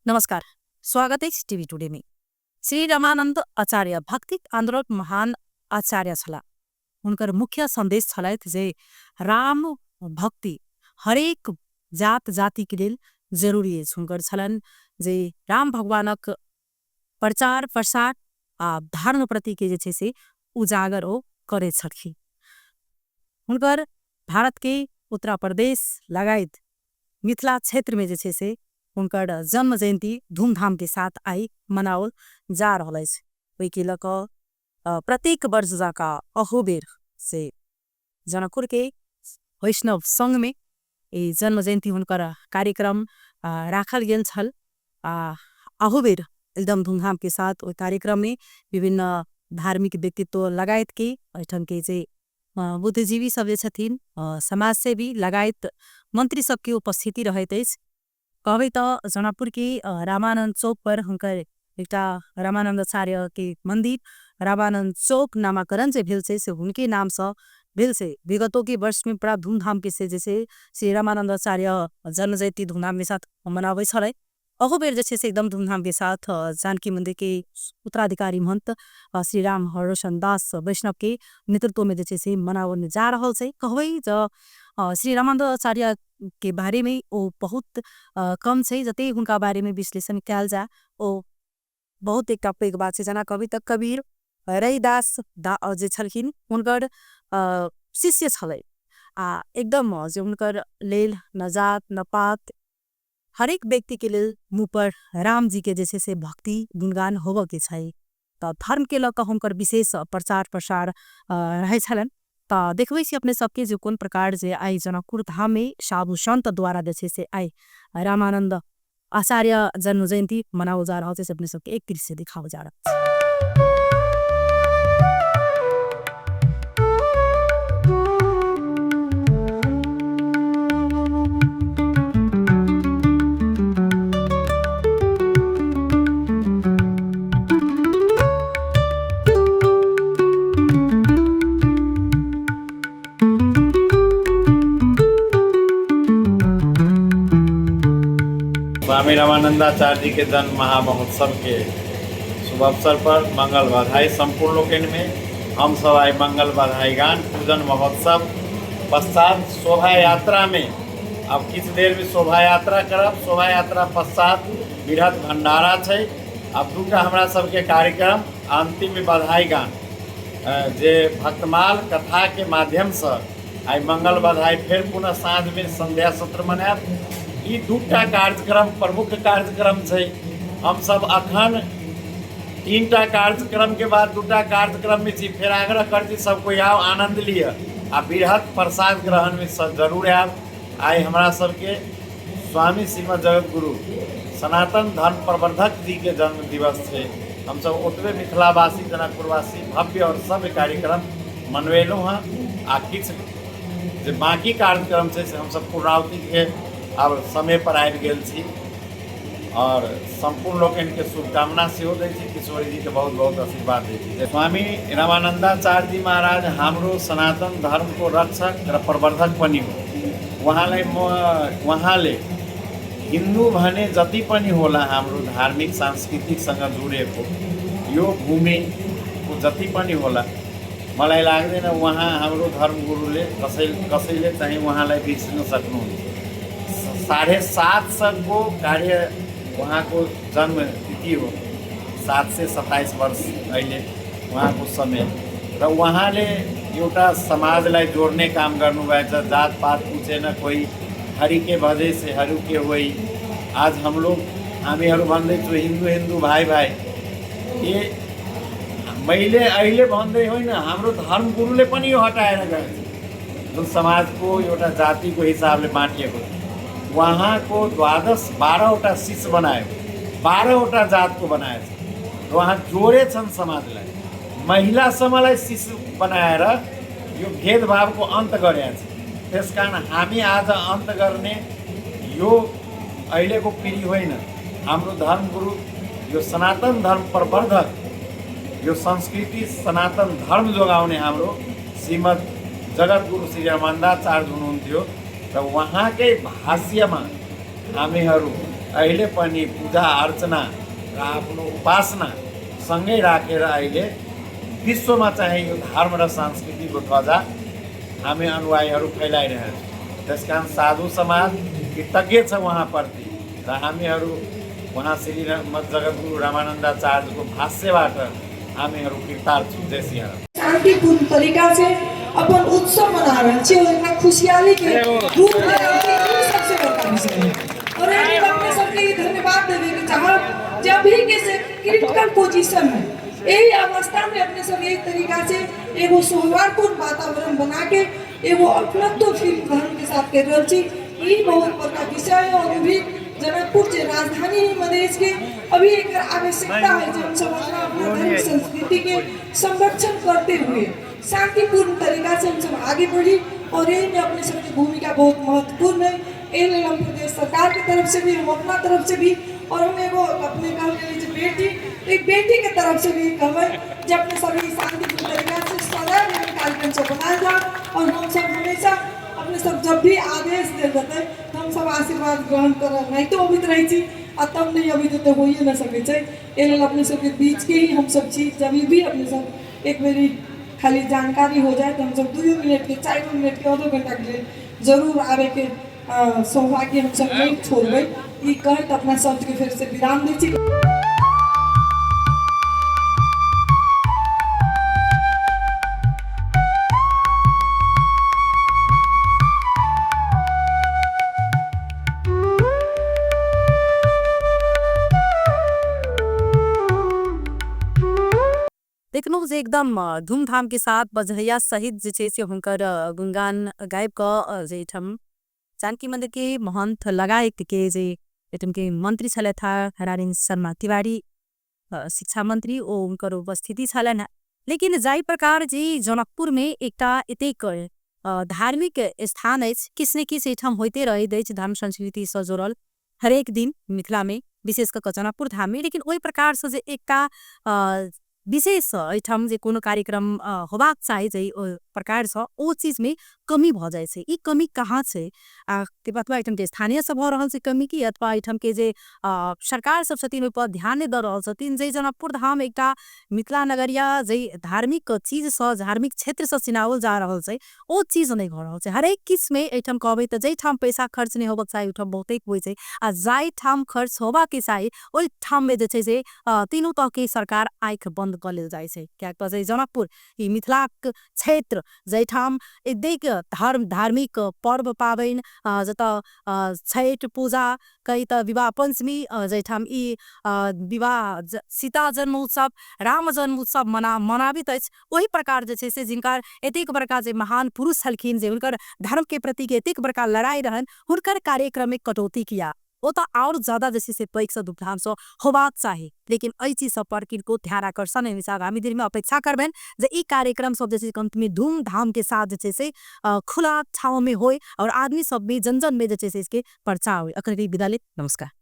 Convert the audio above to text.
नमस्कार, स्वागत है टीवी टुडे में। श्री रामानंद आचार्य भक्ति आंदोलन महान आचार्य छला। उनकर मुख्य संदेश छलैथ जे राम भक्ति हरेक जात जाति के लिए जरूरी है। हुनकर छलन जे राम भगवानक प्रचार प्रसार आ धर्म प्रति के जे छे से उजागर ओ करे छथि। हुनकर भारत के उत्तर प्रदेश लगायत मिथिला क्षेत्र में जे छे से उनकर जन्म जयंती धूमधाम के साथ आई मनावल जा रहा है। वही के लक प्रत्येक वर्ष जाका अहोबेर से जनकपुर के वैष्णव संघ में ये जन्म जयंती हुनकर कार्यक्रम राखल गेल छल। अहोबेर एकदम धूमधाम के साथ वो कार्यक्रम में विभिन्न धार्मिक व्यक्तित्व लगायत के ऐठन के जे बुद्धिजीवी सब जे छथिन समाज सेवी लगायत मंत्री सबके उपस्थिति रहत अछि। कहबै त जनकपुर के रामानंद चौक पर हुनकर एकटा रामानंद आचार्य के मंदिर रामानंद चौक नामाकरण से भेल से उनके नाम से भेल से विगतों के वर्ष में बड़ा धूमधाम के से जैसे श्री रामानंद आचार्य जन्म जयंती धूमधाम के साथ मनावे छलै। अहोबेर जैसे से एकदम धूमधाम के साथ जानकी मंदिर के उत्तराधिकारी महंत श्री राम हरोशन दास वैष्णव के नेतृत्व में जैसे से मनावन जा रहा है। कहबै ज श्री रामानंद आचार्य के बारे में वो बहुत कम है। जते उनका बारे में विश्लेषण कल जा ओ बहुत एक टप एक बात से जना कवि तक कबीर रैदास जे छलखिन उनकर शिष्य छलै। एकदम जो उनकर लेल न जात न पात हरेक व्यक्ति के लिए मुँह पर राम जी के जैसे से भक्ति गुणगान होव के छै। त धर्म के लक हुनकर विशेष प्रचार प्रसार रहे छलन। त देखबै छी अपने सबके जो कौन प्रकार जे आई जनकपुर धाम में साधु संत द्वारा जैसे से आई रामानंद आचार्य जन्म जयंती मनाओ जा रहा है। अपने सबके एक दृश्य दिखाओ जा रहा है। स्वामी रामानंदाचार्य जी के जन्म महामहोत्सव के शुभ अवसर पर मंगल बधाई संपूर्ण लोकन में। हम सब आए मंगल बधाई गान पूजन महोत्सव पश्चात शोभा यात्रा में अब किस देर में शोभा यात्रा करब। शोभा यात्रा पश्चात बृहत भंडारा है। अब दूटा हमरा सबके कार्यक्रम अंतिम में बधाई गान जे भक्तमाल कथा के माध्यम से आई मंगल बधाई फिर पुनः साँझ में संध्या सत्र मनायब। ई दूटा कार्यक्रम प्रमुख कार्यक्रम है। हम सब अखन 3टा कार्यक्रम के बाद दूटा कार्यक्रम में छी। फिर आग्रह करती सब कोई आओ आनंद लिया आ बृहत प्रसाद ग्रहण में सब जरूर आब। आई हमरा सबके स्वामी श्रीमद जगत गुरु सनातन धर्म प्रवर्धक जी के जन्म दिवस है। हम सब ओतबे मिथिलावासी जनकपुरवासी भव्य और सब कार्यक्रम मनवेलूँ हैं। आ किछ जे बाकी कार्यक्रम से हम सब पूर्णावती के अब समय पर आबि गेल छी और संपूर्ण लोकन के शुभकामना से दै छी। किशोरी जी के बहुत बहुत आशीर्वाद दै छी। स्वामी रामानंदाचार्य जी महाराज हमरो सनातन धर्म को रक्षक र प्रवर्धक पनि हो। वहाँले हिंदू भने जति पनि होला हाम्रो धार्मिक सांस्कृतिक सँग जुडेको यो भूमि को जति पनि होला मलाई लाग्दैन वहाँ हाम्रो धर्म गुरुले कसैले चाहिँ वहाँलाई बिर्सिन सक्नुहुन्छ। 750 को कार्य वहाँ को जन्म तिथि हो। 7 से 27 वर्ष अहिले वहाँ को समय र वहाँले एउटा समाजलाई जोड्ने काम गर्नुभएछ। जात पात पूछेन कोई हरि के भजे से हरु के होई। आज हम लोग हामीहरू भन्दैछु हिन्दू भाइ भाइ ये मैले अहिले भन्दै होइन हाम्रो धर्म गुरुले पनि यो हटाएर गए जुन समाजको एउटा जातिको हिसाबले बाँटिएको छ। वहाँ को 12वटा शिष्य बनायो 12वटा जात को बनाएछ। वहाँ जोड़े छन् समाजलाई महिलासम्मलाई शिष्य बनाएर यो भेदभाव को अंत गरेछ। त्यसकारण हामी आज अंत गर्ने यो अहिलेको पिँढी होइन। हाम्रो धर्म गुरु यो सनातन धर्म प्रवर्धक यो संस्कृति सनातन धर्म जोगाउने हाम्रो श्रीमद जगत गुरु श्री रामानंदाचार्य हुनुहुन्थ्यो र उहाँकै भाष्यमा हामीहरू अहिले पनि पूजा अर्चना र आफ्नो उपासना सँगै राखेर अहिले विश्वमा चाहिँ यो धर्म र संस्कृतिको ध्वजा हामी अनुयायीहरू फैलाइरहेका छौँ। त्यसकारण साधु समाज कृतज्ञ छ उहाँप्रति र हामीहरू उहाँ श्री जगद्गुरु रामानन्दाचार्यको भाष्यबाट हामीहरू कृतार्थ छौँ। जय सिया राम। शांतिपूर्ण तरीका से अपन उत्सव मना रहे हैं, उनका खुशहाली के रूप ले रहे हैं, ये सबसे बड़ा विषय है। और ये अपने सबके धन्यवाद देवे कि जहाँ जब भी किसी क्रिटिकल पोजीशन में यही अवस्था में अपने सब एक तरीका से एगो सौहार्दपूर्ण वातावरण बना के एगो अपनत्व फील धर्म के साथ कर रही ये बहुत बड़ा विषय है। और भी जनकपुर से राजधानी मधेश के अभी एक आवश्यकता है जो हम सब अपना धर्म संस्कृति के संरक्षण करते हुए शांतिपूर्ण तरीका से हम सब आगे बढ़ी। और ये में अपने सबकी भूमिका बहुत महत्वपूर्ण है। ये ले हम प्रदेश सरकार की तरफ से भी, हम अपना तरफ से भी, और हम एगो अपने गाँव के लिए बेटी एक बेटी के तरफ से भी कहवे जब अपने सभी शांतिपूर्ण तरीका से सदैव कार्यक्रम सब बनाया जाए। और हम सब हमेशा अपने सब जब भी आदेश दे देते तो हम सब आशीर्वाद ग्रहण कर नहीं तो अभी रही थी और तब नहीं अभी तो हो ही न सके। ये अपने सबके बीच के ही हम सब चीज जब भी अपने सब एक मेरी खाली जानकारी हो जाए तो हम सब 2 मिनट के 4 मिनट के आधो घंटा के लिए जरूर आवे के सौभाग्य हम सब नहीं छोड़बे। ये कहे तो अपना शब्द के फिर से विराम दी। देखलहुँ जे एकदम धूमधाम के साथ बजहैया सहित जे छै से हुनकर गुणगान गायब क जे एहिठाम जानकी मंदिर के महंत लगायत के जे एहिठाम के मंत्री छलथि हरारिन शर्मा तिवारी शिक्षा मंत्री ओ हुनकर उपस्थिति छलनि। लेकिन जाहि प्रकार जे जनकपुर में एकटा एतेक धार्मिक स्थान अछि, किछ ने किछ एहिठाम होइते रहैत अछि धर्म संस्कृति से जोड़ल हरेक दिन मिथिला में, विशेष कऽ जनकपुर धाम में। लेकिन ओहि प्रकार से जे एकटा विशेष एहिठाम जे कोनो कार्यक्रम होबाक चाही जे प्रकार से ओ चीज में कमी भ जाय छै। ई कमी कहाँ छै? अथवा एहिठाम के स्थानीय सब भ रहल छै कमी की अथवा एहिठाम के जे सरकार सब छथिन ओहि पर ध्यान नहि द रहल छथिन। जे जनकपुर धाम एकटा मिथिला नगरिया जे धार्मिक चीज से धार्मिक क्षेत्र से चिनावल जा रहल छै ओ चीज नहीं भ रहल छै। हरेक किस में एहिठाम कहबै त जै ठाम पैसा खर्च नहीं होबाक चाही ओहिठाम बहुते होइ छै, आ जाहि ठाम खर्च होबाक के चाही ओहि ठाम में जे छै से तीनों तह के सरकार आंख बंद क लेल जाइ छै। कियाक त जनकपुर ई मिथिलाक क्षेत्र जैठाम एतेक धार्मिक पर्व पाबनि जतऽ छठ पूजा कई त विवाह पंचमी जैठाम ई विवाह सीता जन्म उत्सव राम जन्म उत्सव मनाबित अछि। वही प्रकार जे छै से जिनकर एतेक बड़का जे महान पुरुष छलखिन जे हुनकर धर्म के प्रति के एतेक बड़का लड़ाई रहन हुनकर कार्यक्रम में कटौती किया वो तो और ज्यादा जैसे से पैक से धूमधाम से होबाक चाही। लेकिन एहि चीज सब पर किनको ध्यान आकर्षण आगामी दिन में अपेक्षा करबेन जे ई कार्यक्रम सब जैसे अंत में धूमधाम के साथ जैसे से खुला ठाव में होए और आदमी सब में जन जन में जैसे से इसके प्रचार हो। अखन विदा ले नमस्कार।